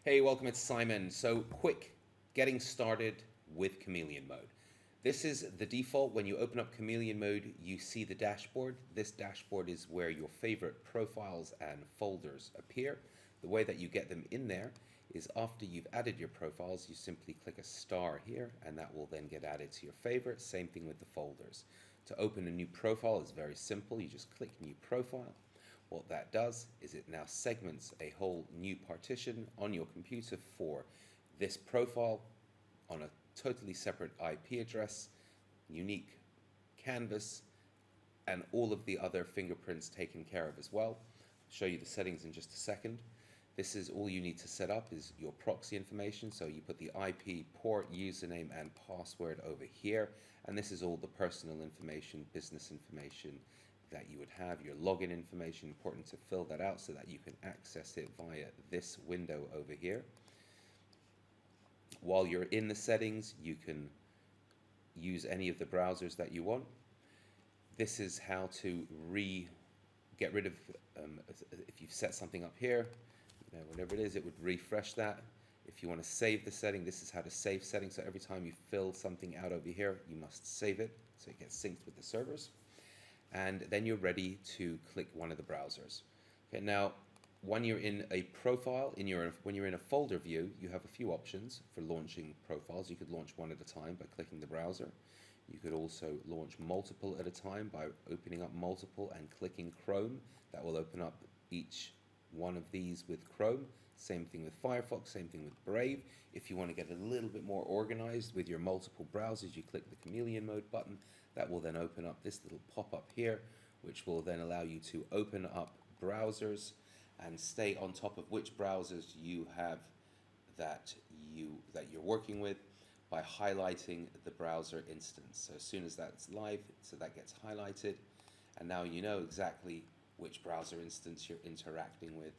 Hey, welcome, it's Simon. So quick, getting started with Chameleon mode. This is the default. When you open up Chameleon mode, you see the dashboard. This dashboard is where your favorite profiles and folders appear. The way that you get them in there is after you've added your profiles, you simply click a star here and that will then get added to your favorites. Same thing with the folders. To open a new profile is very simple. You just click new profile. What that does is it now segments a whole new partition on your computer for this profile on a totally separate IP address, unique canvas, and all of the other fingerprints taken care of as well. I'll show you the settings in just a second. This is all you need to set up is your proxy information. So you put the IP, port, username, and password over here. And this is all the personal information, business information that you would have, your login information. Important to fill that out so that you can access it via this window over here. While you're in the settings, you can use any of the browsers that you want. This is how to get rid of, if you've set something up here, whatever it is, it would refresh that. If you want to save the setting, this is how to save settings. So every time you fill something out over here, you must save it so it gets synced with the servers. And then you're ready to click one of the browsers. Okay, now when you're in a profile, when you're in a folder view, you have a few options for launching profiles. You could launch one at a time by clicking the browser. You could also launch multiple at a time by opening up multiple and clicking Chrome. That will open up each one of these with Chrome. Same thing with Firefox, same thing with Brave. If you want to get a little bit more organized with your multiple browsers, you click the Chameleon mode button. That will then open up this little pop-up here, which will then allow you to open up browsers and stay on top of which browsers you have that you're working with by highlighting the browser instance. So as soon as that's live, so that gets highlighted, and now you know exactly which browser instance you're interacting with,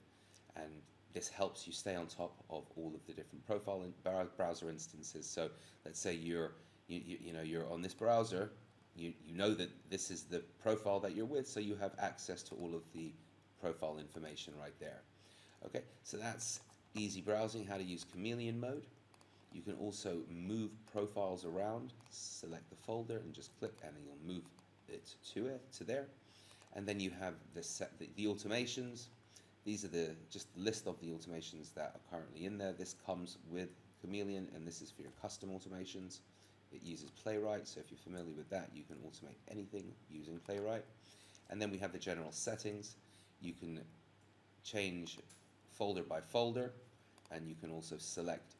and this helps you stay on top of all of the different profile and browser instances. So let's say you're on this browser, you know that this is the profile that you're with, so you have access to all of the profile information right there. Okay, so that's easy browsing, how to use Chameleon mode. You can also move profiles around, select the folder and just click and you'll move it to there. And then you have the automations. These are just the list of the automations that are currently in there. This comes with Chameleon and this is for your custom automations. It uses Playwright, so if you're familiar with that, you can automate anything using Playwright. And then we have the general settings. You can change folder by folder, and you can also select,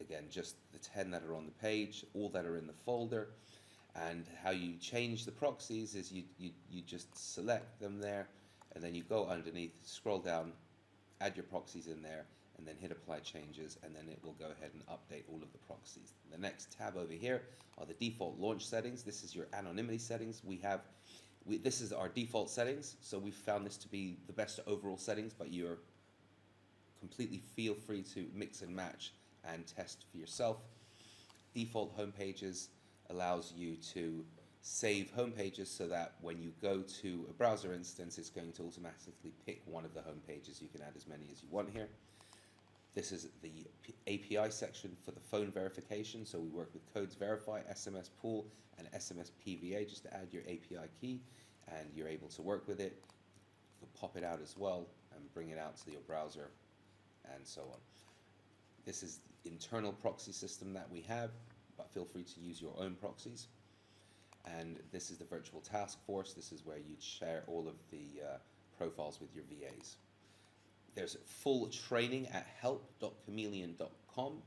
again, just the 10 that are on the page, all that are in the folder. And how you change the proxies is you just select them there, and then you go underneath, scroll down, add your proxies in there, and then hit apply changes, and then it will go ahead and update all of the proxies. The next tab over here are the default launch settings. This is your anonymity settings. This is our default settings, so we've found this to be the best overall settings, but you're completely feel free to mix and match and test for yourself. Default home pages allows you to save home pages so that when you go to a browser instance, it's going to automatically pick one of the home pages. You can add as many as you want here. This is the API section for the phone verification. So we work with Codes Verify, SMS Pool, and SMS PVA just to add your API key, and you're able to work with it. You can pop it out as well and bring it out to your browser and so on. This is the internal proxy system that we have, but feel free to use your own proxies. And this is the virtual task force. This is where you'd share all of the profiles with your VAs. There's full training at help.chameleon.com.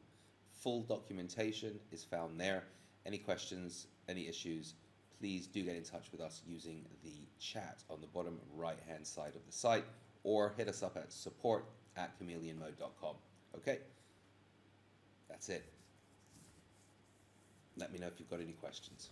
Full documentation is found there. Any questions, any issues, please do get in touch with us using the chat on the bottom right-hand side of the site, or hit us up at support@chameleonmode.com. Okay, that's it. Let me know if you've got any questions.